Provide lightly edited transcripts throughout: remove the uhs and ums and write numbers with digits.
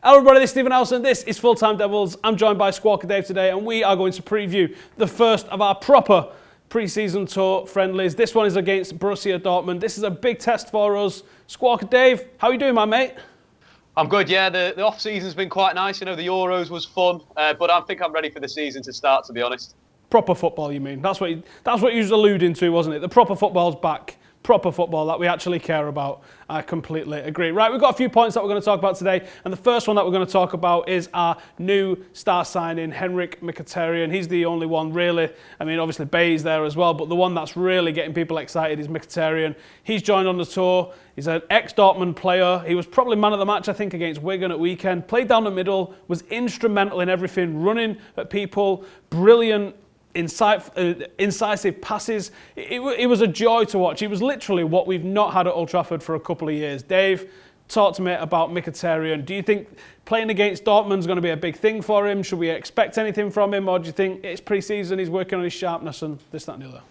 Hello everybody, this is Stephen Elson. This is Full Time Devils. I'm joined by Squawker Dave today, and we are going to preview the first of our proper pre-season tour friendlies. This one is against Borussia Dortmund. This is a big test for us. Squawker Dave, how are you doing, my mate? I'm good, yeah. The off-season's been quite nice. You know, the Euros was fun, but I think I'm ready for the season to start, to be honest. Proper football, you mean? That's what you was alluding to, wasn't it? The proper football's back. Proper football that we actually care about. I completely agree. Right, we've got a few points that we're going to talk about today, and the first one that we're going to talk about is our new star signing, Henrik Mkhitaryan. He's the only one really. I mean, obviously Bay's there as well, but the one that's really getting people excited is Mkhitaryan. He's joined on the tour. He's an ex-Dortmund player. He was probably man of the match, I think, against Wigan at weekend. Played down the middle, was instrumental in everything, running at people, brilliant, incisive passes. It was a joy to watch. It was literally what we've not had at Old Trafford for a couple of years. Dave, talk to me about Mkhitaryan. Do you think playing against Dortmund is going to be a big thing for him? Should we expect anything from him, or do you think it's pre-season, he's working on his sharpness and this, that and the other?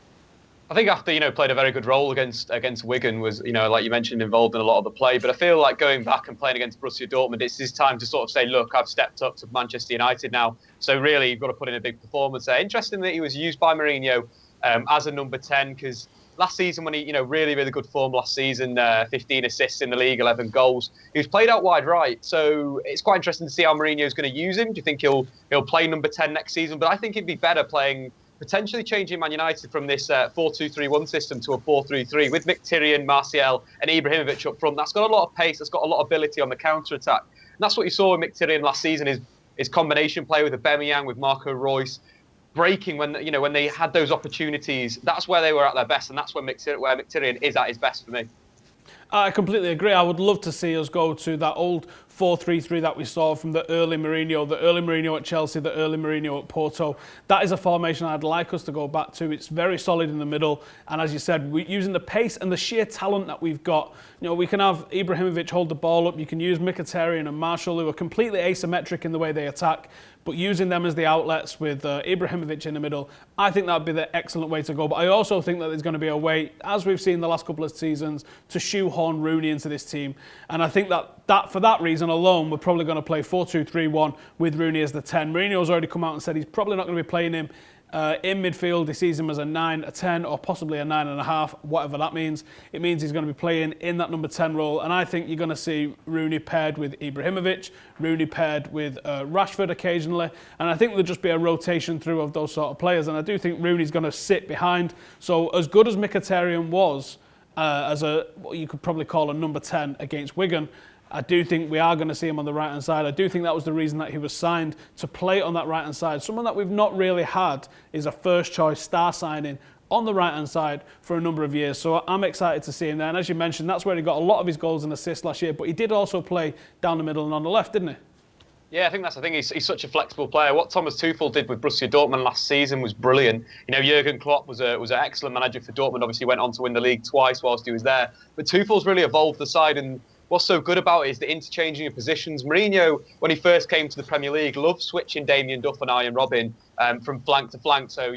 I think after, played a very good role against Wigan, was, like you mentioned, involved in a lot of the play. But I feel like going back and playing against Borussia Dortmund, it's his time to sort of say, look, I've stepped up to Manchester United now. So really, you've got to put in a big performance there. Interesting that he was used by Mourinho as a number 10, because last season when he, really, really good form last season, 15 assists in the league, 11 goals. He was played out wide right. So it's quite interesting to see how Mourinho's going to use him. Do you think he'll play number 10 next season? But I think it'd be better potentially changing Man United from this 4-2-3-1 system to a 4-3-3 with Mkhitaryan, Martial and Ibrahimovic up front. That's got a lot of pace, that's got a lot of ability on the counter-attack. And that's what you saw with Mkhitaryan last season, his combination play with Aubameyang, with Marco Reus, breaking when they had those opportunities. That's where they were at their best, and that's where Mkhitaryan is at his best for me. I completely agree. I would love to see us go to that old 4-3-3 that we saw from the early Mourinho at Chelsea, the early Mourinho at Porto. That is a formation I'd like us to go back to. It's very solid in the middle, and as you said, using the pace and the sheer talent that we've got. We can have Ibrahimovic hold the ball up. You can use Mkhitaryan and Martial, who are completely asymmetric in the way they attack, but using them as the outlets with Ibrahimovic in the middle, I think that would be the excellent way to go. But I also think that there's going to be a way, as we've seen the last couple of seasons, to shoehorn Rooney into this team. And I think that for that reason alone, we're probably going to play 4-2-3-1 with Rooney as the 10. Mourinho's already come out and said he's probably not going to be playing him in midfield. He sees him as a 9, a 10, or possibly a 9.5, whatever that means. It means he's going to be playing in that number 10 role. And I think you're going to see Rooney paired with Ibrahimovic, Rooney paired with Rashford occasionally. And I think there'll just be a rotation through of those sort of players. And I do think Rooney's going to sit behind. So as good as Mkhitaryan was as what you could probably call a number 10 against Wigan, I do think we are going to see him on the right-hand side. I do think that was the reason that he was signed, to play on that right-hand side. Someone that we've not really had is a first-choice star signing on the right-hand side for a number of years. So I'm excited to see him there. And as you mentioned, that's where he got a lot of his goals and assists last year. But he did also play down the middle and on the left, didn't he? Yeah, I think that's the thing. He's such a flexible player. What Thomas Tuchel did with Borussia Dortmund last season was brilliant. Jurgen Klopp was an excellent manager for Dortmund. Obviously, went on to win the league twice whilst he was there. But Tuchel's really evolved the side, and what's so good about it is the interchanging of positions. Mourinho, when he first came to the Premier League, loved switching Damien Duff and Arjen Robben from flank to flank. So,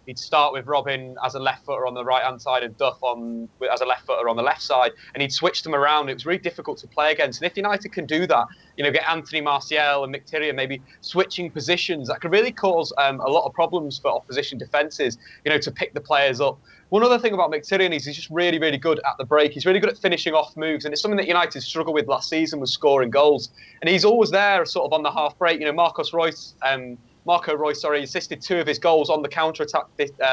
he'd start with Robben as a left footer on the right-hand side and Duff as a left footer on the left side, and he'd switch them around. It was really difficult to play against. And if United can do that, get Anthony Martial and Mkhitaryan maybe switching positions, that could really cause a lot of problems for opposition defences, to pick the players up. One other thing about Mkhitaryan is he's just really, really good at the break. He's really good at finishing off moves, and it's something that United struggled with last season, was scoring goals. And he's always there sort of on the half break. Marco Reus assisted 2 of his goals on the counter-attack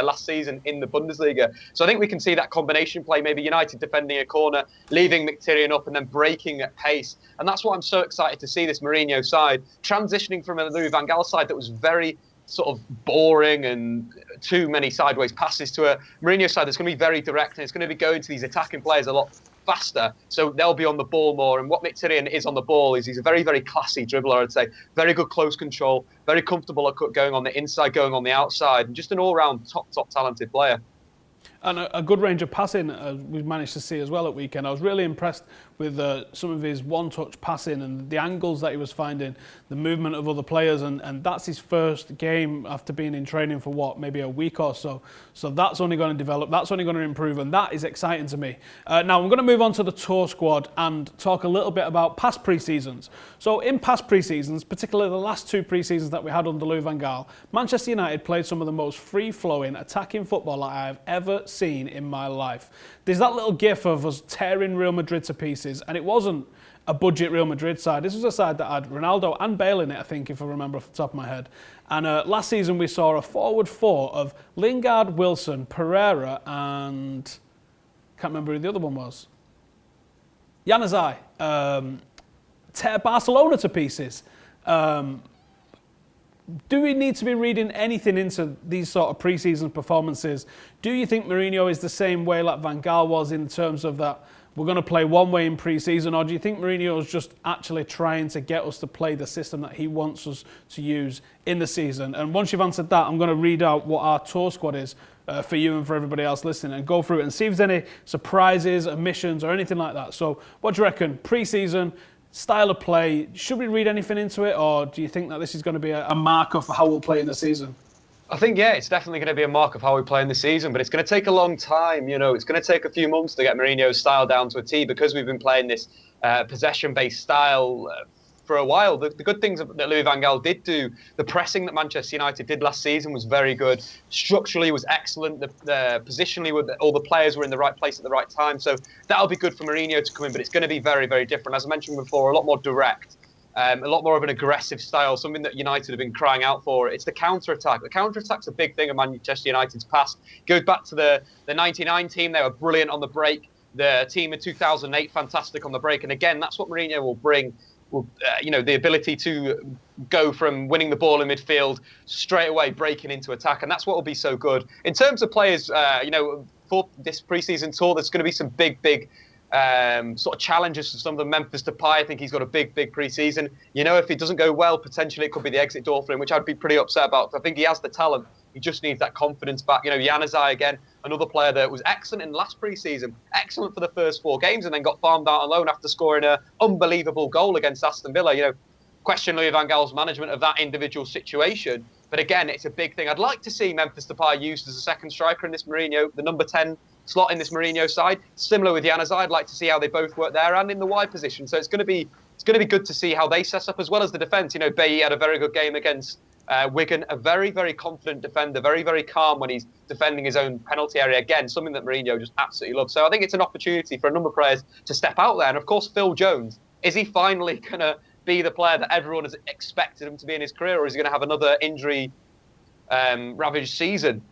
last season in the Bundesliga. So I think we can see that combination play, maybe United defending a corner, leaving Mkhitaryan up and then breaking at pace. And that's what I'm so excited to see, this Mourinho side, transitioning from a Louis van Gaal side that was very sort of boring and too many sideways passes to a Mourinho side that's going to be very direct, and it's going to be going to these attacking players a lot faster, so they'll be on the ball more. And what Mkhitaryan is on the ball is he's a very, very classy dribbler, I'd say. Very good close control, very comfortable at going on the inside, going on the outside, and just an all-round top talented player. And a good range of passing we've managed to see as well at weekend. I was really impressed with some of his one-touch passing and the angles that he was finding, the movement of other players, and that's his first game after being in training for maybe a week or so. So that's only going to develop, that's only going to improve, and that is exciting to me. Now I'm going to move on to the tour squad and talk a little bit about past pre-seasons. So in past pre-seasons, particularly the last 2 pre-seasons that we had under Louis van Gaal, Manchester United played some of the most free-flowing, attacking football that I have ever seen in my life. There's that little gif of us tearing Real Madrid to pieces, and it wasn't a budget Real Madrid side. This was a side that had Ronaldo and Bale in it, I think, if I remember off the top of my head. And last season we saw a forward 4 of Lingard, Wilson, Pereira, and can't remember who the other one was. Januzaj. Tear Barcelona to pieces. Do we need to be reading anything into these sort of pre-season performances? Do you think Mourinho is the same way like Van Gaal was in terms of that we're going to play one way in pre-season, or do you think Mourinho is just actually trying to get us to play the system that he wants us to use in the season? And once you've answered that, I'm going to read out what our tour squad is for you and for everybody else listening, and go through it and see if there's any surprises, omissions, or anything like that. So what do you reckon? Pre-season, style of play, should we read anything into it, or do you think that this is going to be a marker for how we'll play in the season? I think, yeah, it's definitely going to be a mark of how we play in the season, but it's going to take a long time. It's going to take a few months to get Mourinho's style down to a T, because we've been playing this possession-based style for a while. The good things that Louis van Gaal did do, the pressing that Manchester United did last season was very good. Structurally was excellent. The positionally, all the players were in the right place at the right time. So that'll be good for Mourinho to come in, but it's going to be very, very different. As I mentioned before, a lot more direct. A lot more of an aggressive style, something that United have been crying out for. It's the counter-attack. The counter-attack's a big thing of Manchester United's past. Goes back to the 99 team. They were brilliant on the break. The team in 2008, fantastic on the break. And again, that's what Mourinho will bring. The ability to go from winning the ball in midfield straight away, breaking into attack. And that's what will be so good. In terms of players, for this pre-season tour, there's going to be some big sort of challenges for some of them. Memphis Depay, I think he's got a big pre-season. If it doesn't go well, potentially it could be the exit door for him, which I'd be pretty upset about. I think he has the talent. He just needs that confidence back. Januzaj, again, another player that was excellent in the last pre-season, excellent for the first 4 games, and then got farmed out on loan after scoring an unbelievable goal against Aston Villa. Question Louis van Gaal's management of that individual situation. But again, it's a big thing. I'd like to see Memphis Depay used as a second striker in this Mourinho, the number 10 slot in this Mourinho side. Similar with Januzaj, I'd like to see how they both work there and in the wide position. So it's going to be good to see how they set up, as well as the defence. Bailly had a very good game against Wigan, a very, very confident defender, very, very calm when he's defending his own penalty area. Again, something that Mourinho just absolutely loves. So I think it's an opportunity for a number of players to step out there. And of course, Phil Jones, is he finally going to be the player that everyone has expected him to be in his career, or is he going to have another injury ravaged season?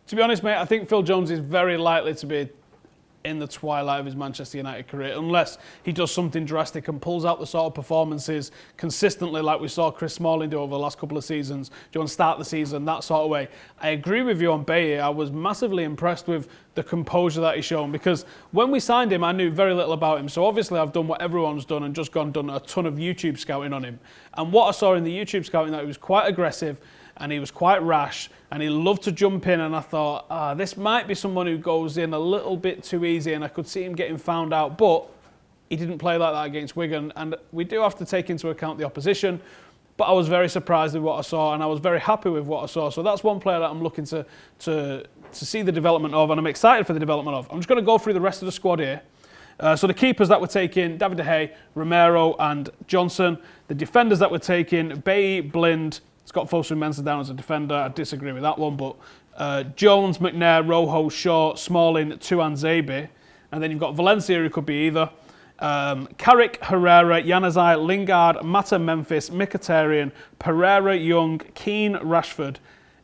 To be honest, mate, I think Phil Jones is very likely to be in the twilight of his Manchester United career, unless he does something drastic and pulls out the sort of performances consistently like we saw Chris Smalling do over the last couple of seasons. Do you want to start the season that sort of way? I agree with you on Bailly. I was massively impressed with the composure that he's shown, because when we signed him, I knew very little about him. So obviously I've done what everyone's done and just done a ton of YouTube scouting on him. And what I saw in the YouTube scouting, that he was quite aggressive, and he was quite rash, and he loved to jump in, and I thought, this might be someone who goes in a little bit too easy, and I could see him getting found out, but he didn't play like that against Wigan, and we do have to take into account the opposition, but I was very surprised with what I saw, and I was very happy with what I saw. So that's one player that I'm looking to see the development of, and I'm excited for the development of. I'm just going to go through the rest of the squad here. So the keepers that we're taking, David De Gea, Romero and Johnson. The defenders that we're taking, Bailly, Blind, Scott Fosu-Mensah down as a defender. I disagree with that one, but Jones, McNair, Rojo, Shaw, Smalling, Tuan Zabi. And then you've got Valencia, who could be either. Carrick, Herrera, Januzaj, Lingard, Mata, Memphis, Mkhitaryan, Pereira, Young, Keane, Rashford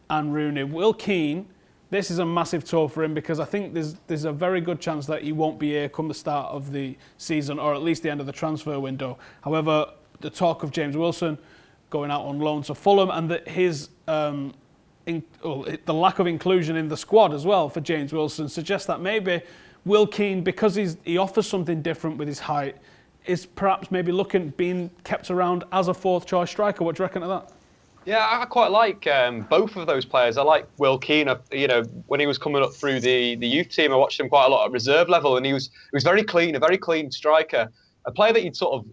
and Rooney. Will Keane, this is a massive tour for him, because I think there's a very good chance that he won't be here come the start of the season, or at least the end of the transfer window. However, the talk of James Wilson going out on loan to Fulham, and that his the lack of inclusion in the squad as well for James Wilson suggests that maybe Will Keane, because he offers something different with his height, is perhaps maybe being kept around as a 4th choice striker. What do you reckon of that? Yeah, I quite like both of those players. I like Will Keane. When he was coming up through the youth team, I watched him quite a lot at reserve level, and he was very clean, a very clean striker. A player that you'd sort of,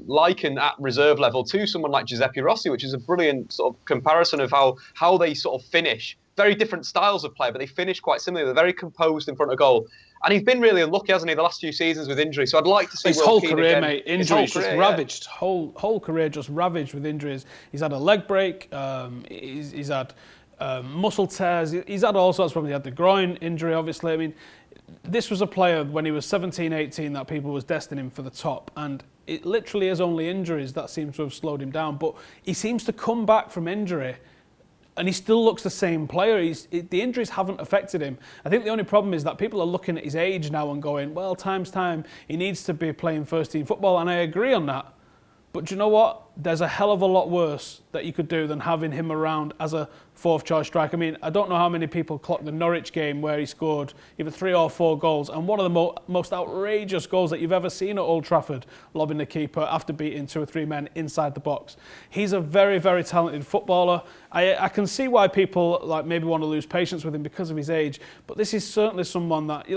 liken at reserve level to someone like Giuseppe Rossi, which is a brilliant sort of comparison of how they sort of finish. Very different styles of play, but they finish quite similarly. They're very composed in front of goal. And he's been really unlucky, hasn't he, the last few seasons with injury. So I'd like to see his Will whole Keane career, again. mate. Injuries just ravaged. Whole career just ravaged with injuries. He's had a leg break. He's had muscle tears. He's had all sorts of problems. He had the groin injury, obviously. I mean, this was a player when he was 17, 18 that people was destining for the top, and it literally is only injuries that seem to have slowed him down. But he seems to come back from injury, and he still looks the same player. The injuries haven't affected him. I think the only problem is that people are looking at his age now and going, well, time's time. He needs to be playing first-team football, and I agree on that. But do you know what? There's a hell of a lot worse that you could do than having him around as a fourth-choice striker. I mean, I don't know how many people clocked the Norwich game where he scored either 3 or 4 goals, and one of the most outrageous goals that you've ever seen at Old Trafford, lobbing the keeper after beating 2 or 3 men inside the box. He's a very, very talented footballer. I can see why people maybe want to lose patience with him because of his age, but this is certainly someone that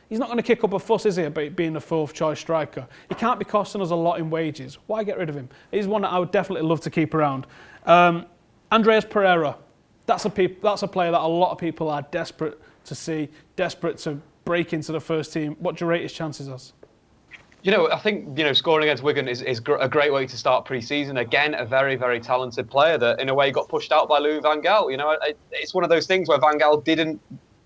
he's not going to kick up a fuss, is he, about being a fourth-choice striker? He can't be costing us a lot in wages. Why get rid of him? He's one that I would definitely love to keep around. Andreas Pereira, that's a player that a lot of people are desperate to see, desperate to break into the first team. What do you rate his chances as? I think, scoring against Wigan is a great way to start pre-season. Again, a very, very talented player that, in a way, got pushed out by Louis van Gaal. It's one of those things where Van Gaal didn't,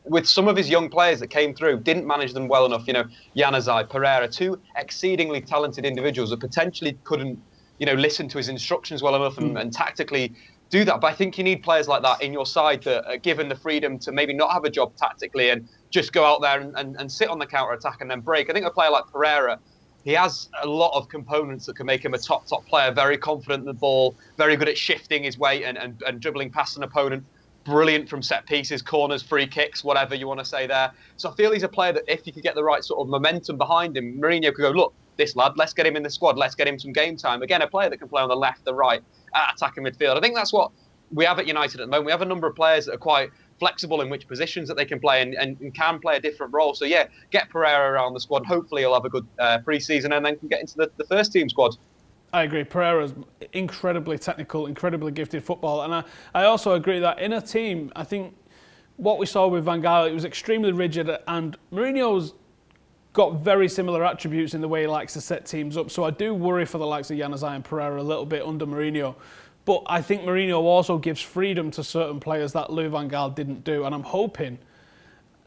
with some of his young players that came through, didn't manage them well enough. Januzaj, Pereira, 2 exceedingly talented individuals that potentially couldn't, listen to his instructions well enough and tactically do that. But I think you need players like that in your side that are given the freedom to maybe not have a job tactically and just go out there and sit on the counter-attack and then break. I think a player like Pereira, he has a lot of components that can make him a top player, very confident in the ball, very good at shifting his weight and dribbling past an opponent. Brilliant from set pieces, corners, free kicks, whatever you want to say there. So I feel he's a player that if you could get the right sort of momentum behind him, Mourinho could go, look, this lad, let's get him in the squad, let's get him some game time. Again, a player that can play on the left, the right, attacking midfield. I think that's what we have at United at the moment. We have a number of players that are quite flexible in which positions that they can play and can play a different role. So yeah, get Pereira around the squad. Hopefully he'll have a good pre-season and then can get into the first team squad. I agree. Pereira's incredibly technical, incredibly gifted football. And I also agree that in a team, I think what we saw with Van Gaal, it was extremely rigid, and Mourinho's got very similar attributes in the way he likes to set teams up. So I do worry for the likes of Januzaj and Pereira a little bit under Mourinho. But I think Mourinho also gives freedom to certain players that Louis van Gaal didn't do. And I'm hoping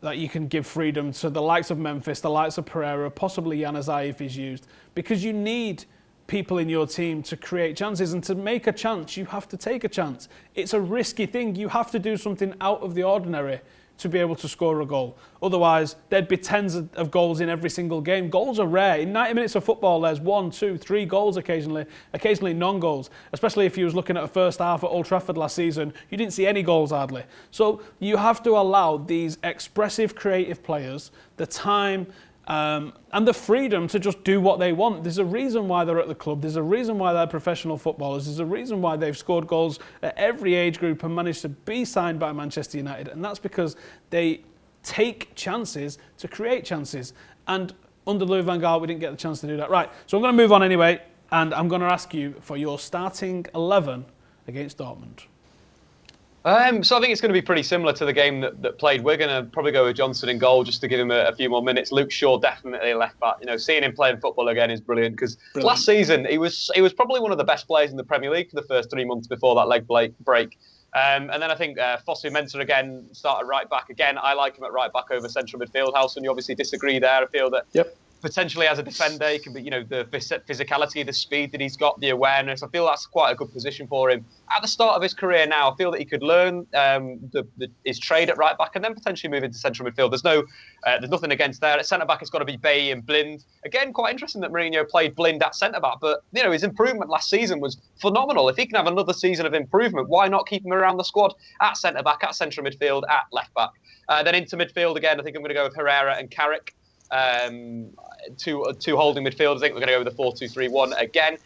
that you can give freedom to the likes of Memphis, the likes of Pereira, possibly Januzaj if he's used. Because you need people in your team to create chances, and to make a chance, you have to take a chance. It's a risky thing. You have to do something out of the ordinary to be able to score a goal. Otherwise, there'd be tens of goals in every single game. Goals are rare. In 90 minutes of football, there's 1, 2, 3 goals occasionally non-goals. Especially if you was looking at a first half at Old Trafford last season, you didn't see any goals hardly. So you have to allow these expressive, creative players the time and the freedom to just do what they want. There's a reason why they're at the club. There's a reason why they're professional footballers. There's a reason why they've scored goals at every age group and managed to be signed by Manchester United. And that's because they take chances to create chances. And under Louis van Gaal, we didn't get the chance to do that. Right, so I'm going to move on anyway, and I'm going to ask you for your starting 11 against Dortmund. So I think it's going to be pretty similar to the game that played Wigan. I'd probably go with Johnson in goal just to give him a few more minutes. Luke Shaw definitely a left back. Seeing him playing football again is brilliant because last season he was probably one of the best players in the Premier League for the first 3 months before that leg break. And then I think Fosu Mensah again started right back again. I like him at right back over central midfield. Howson, you obviously disagree there. I feel that potentially as a defender, he can be, the physicality, the speed that he's got, the awareness. I feel that's quite a good position for him. At the start of his career now, I feel that he could learn his trade at right back and then potentially move into central midfield. There's nothing against there. At centre back, it's got to be Bailly and Blind. Again, quite interesting that Mourinho played Blind at centre back, but his improvement last season was phenomenal. If he can have another season of improvement, why not keep him around the squad at centre back, at central midfield, at left back? Then into midfield again, I think I'm going to go with Herrera and Carrick. Two holding midfielders. I think we're going to go with the 4-2-3-1 again.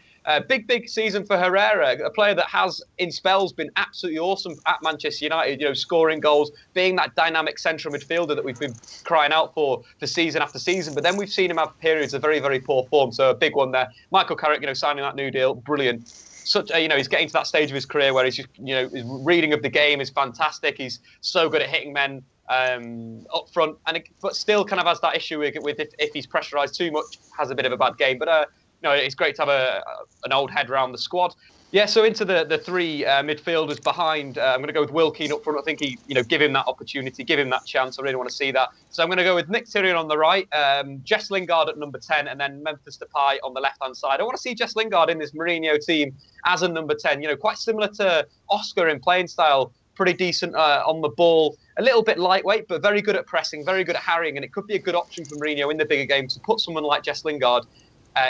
Big season for Herrera, a player that has, in spells, been absolutely awesome at Manchester United, scoring goals, being that dynamic central midfielder that we've been crying out for season after season. But then we've seen him have periods of very, very poor form. So a big one there. Michael Carrick, signing that new deal, brilliant. He's getting to that stage of his career where he's just, his reading of the game is fantastic. He's so good at hitting men up front, but still kind of has that issue with if he's pressurised too much, has a bit of a bad game. But it's great to have an old head around the squad. Yeah, so into the three midfielders behind, I'm going to go with Will Keane up front. I think give him that opportunity, give him that chance. I really want to see that. So I'm going to go with Mkhitaryan on the right, Jess Lingard at number 10, and then Memphis Depay on the left-hand side. I want to see Jess Lingard in this Mourinho team as a number 10, quite similar to Oscar in playing style, pretty decent on the ball, a little bit lightweight, but very good at pressing, very good at harrying, and it could be a good option for Mourinho in the bigger games to put someone like Jess Lingard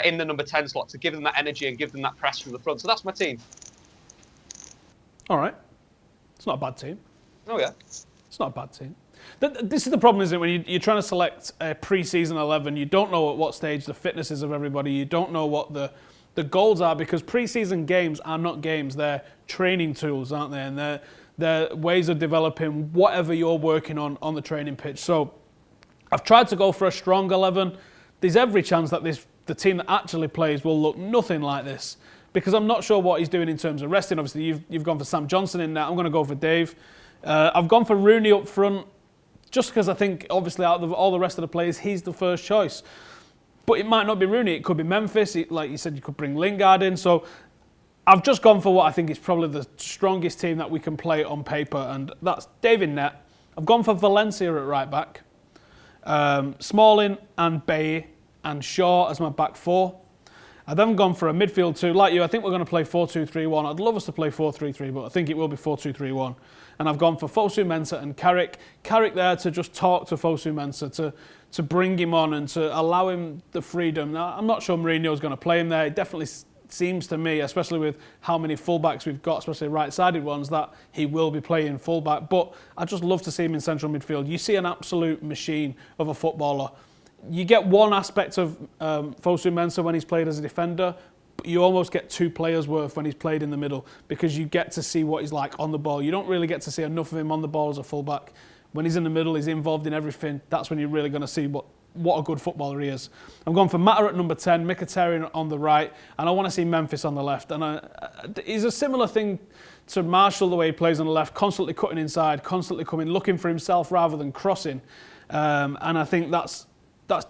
in the number 10 slot to give them that energy and give them that press from the front. So that's my team. All right. It's not a bad team. Oh, yeah. It's not a bad team. This is the problem, isn't it? When you're trying to select a pre-season 11, you don't know at what stage the fitness is of everybody. You don't know what the goals are, because pre-season games are not games. They're training tools, aren't they? And they're ways of developing whatever you're working on the training pitch. So I've tried to go for a strong 11. There's every chance that the team that actually plays will look nothing like this, because I'm not sure what he's doing in terms of resting. Obviously, you've gone for Sam Johnson in there. I'm going to go for Dave. I've gone for Rooney up front, just because I think, obviously, out of all the rest of the players, he's the first choice. But it might not be Rooney. It could be Memphis. Like you said, you could bring Lingard in. So I've just gone for what I think is probably the strongest team that we can play on paper, and that's Dave in net. I've gone for Valencia at right back, Smalling and Bailly and Shaw as my back four. I've then gone for a midfield two. Like you, I think we're going to play 4-2-3-1. I'd love us to play 4-3-3, but I think it will be 4-2-3-1. And I've gone for Fosu Mensah and Carrick. Carrick there to just talk to Fosu Mensah, to bring him on and to allow him the freedom. Now, I'm not sure Mourinho's going to play him there. It definitely seems to me, especially with how many fullbacks we've got, especially right-sided ones, that he will be playing fullback. But I'd just love to see him in central midfield. You see an absolute machine of a footballer. You get one aspect of Fosu Mensah when he's played as a defender, but you almost get two players' worth when he's played in the middle, because you get to see what he's like on the ball. You don't really get to see enough of him on the ball as a fullback. When he's in the middle, he's involved in everything. That's when you're really going to see what a good footballer he is. I'm going for Mata at number 10, Mkhitaryan on the right, and I want to see Memphis on the left. And he's a similar thing to Marshall, the way he plays on the left, constantly cutting inside, constantly coming, looking for himself rather than crossing. And I think that's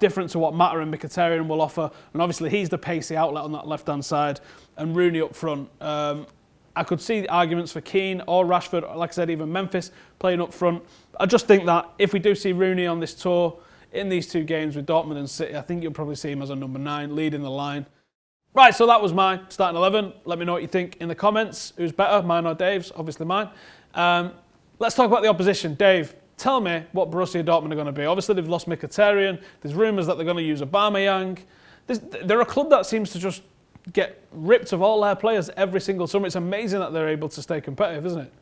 different to what Mata and Mkhitaryan will offer. And obviously he's the pacey outlet on that left-hand side, and Rooney up front. I could see the arguments for Keane or Rashford, or like I said, even Memphis playing up front. I just think that if we do see Rooney on this tour, in these two games with Dortmund and City, I think you'll probably see him as a number 9, leading the line. Right, so that was my starting 11. Let me know what you think in the comments. Who's better, mine or Dave's? Obviously mine. Let's talk about the opposition. Dave, tell me what Borussia Dortmund are going to be. Obviously, they've lost Mkhitaryan. There's rumours that they're going to use Aubameyang. They're a club that seems to just get ripped of all their players every single summer. It's amazing that they're able to stay competitive, isn't it?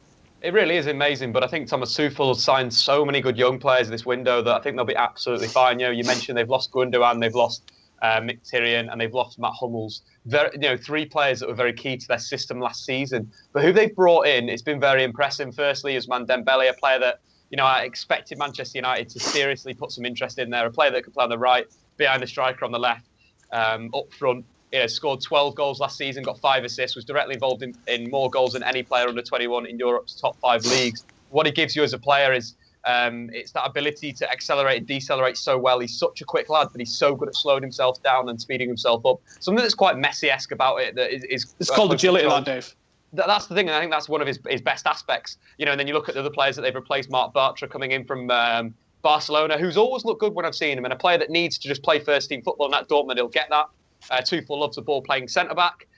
It really is amazing, but I think Thomas Tuchel has signed so many good young players this window that I think they'll be absolutely fine. You mentioned they've lost Gundogan, they've lost Mkhitaryan, and they've lost Matt Hummels. Three players that were very key to their system last season. But who they've brought in, it's been very impressive. Firstly, Ousmane Dembele, a player that I expected Manchester United to seriously put some interest in there. A player that could play on the right, behind the striker on the left, up front. Scored 12 goals last season, got 5 assists, was directly involved in more goals than any player under 21 in Europe's top 5 leagues. What he gives you as a player is it's that ability to accelerate and decelerate so well. He's such a quick lad, but he's so good at slowing himself down and speeding himself up. Something that's quite Messi-esque about it. It's called agility, that, Dave. That's the thing, and I think that's one of his best aspects. And then you look at the other players that they've replaced. Marc Bartra coming in from Barcelona, who's always looked good when I've seen him, and a player that needs to just play first-team football, and at Dortmund he'll get that. Tuchel loves the ball-playing centre-back.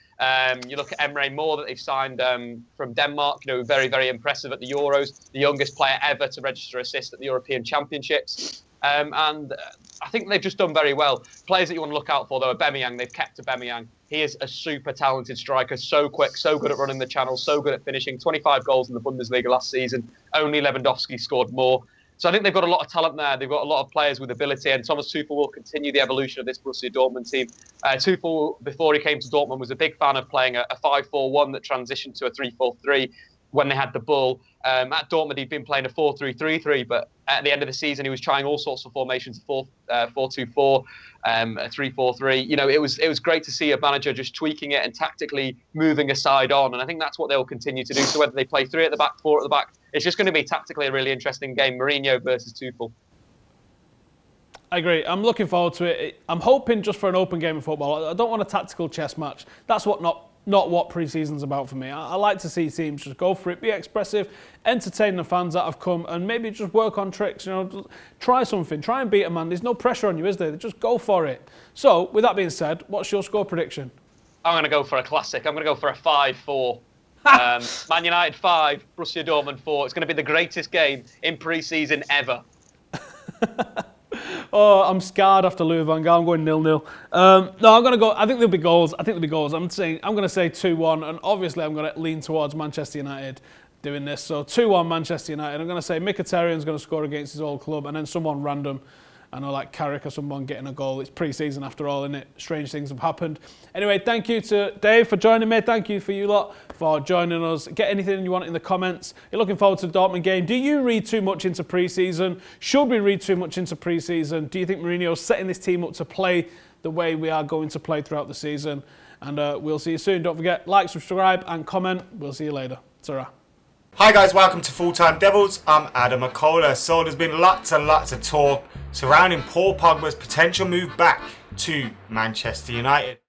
You look at Emre Moore that they've signed from Denmark, very, very impressive at the Euros, the youngest player ever to register assist at the European Championships. And I think they've just done very well. Players that you want to look out for, though, Aubameyang, they've kept Aubameyang. He is a super talented striker, so quick, so good at running the channel, so good at finishing. 25 goals in the Bundesliga last season. Only Lewandowski scored more. So I think they've got a lot of talent there. They've got a lot of players with ability, and Thomas Tuchel will continue the evolution of this Borussia Dortmund team. Tuchel, before he came to Dortmund, was a big fan of playing a 5-4-1 that transitioned to a 3-4-3 when they had the ball. At Dortmund, he'd been playing a 4-3-3-3, but at the end of the season, he was trying all sorts of formations, 4-2-4, a 3-4-3. You know, it was great to see a manager just tweaking it and tactically moving a side on, and I think that's what they'll continue to do. So whether they play 3 at the back, 4 at the back, it's just going to be tactically a really interesting game. Mourinho versus Tuchel. I agree. I'm looking forward to it. I'm hoping just for an open game of football. I don't want a tactical chess match. That's not what pre-season's about for me. I like to see teams just go for it, be expressive, entertain the fans that have come, and maybe just work on tricks. You know, try something, try and beat a man. There's no pressure on you, is there? Just go for it. So, with that being said, what's your score prediction? I'm going to go for a classic. I'm going to go for a 5-4. Man United 5, Borussia Dortmund 4. It's going to be the greatest game in pre-season ever. Oh, I'm scarred after Louis van Gaal. I'm going 0-0. No, I'm going to go. I think there'll be goals. I'm going to say 2-1, and obviously I'm going to lean towards Manchester United doing this. So 2-1 Manchester United. I'm going to say Mkhitaryan's going to score against his old club, and then someone random. I know, like Carrick or someone getting a goal. It's pre-season after all, isn't it? Strange things have happened. Anyway, thank you to Dave for joining me. Thank you for you lot for joining us. Get anything you want in the comments. You're looking forward to the Dortmund game. Do you read too much into pre-season? Should we read too much into pre-season? Do you think Mourinho's setting this team up to play the way we are going to play throughout the season? And we'll see you soon. Don't forget, like, subscribe and comment. We'll see you later. Ta-ra. Hi guys, welcome to Full Time Devils. I'm Adam McCullough. So there's been lots and lots of talk surrounding Paul Pogba's potential move back to Manchester United.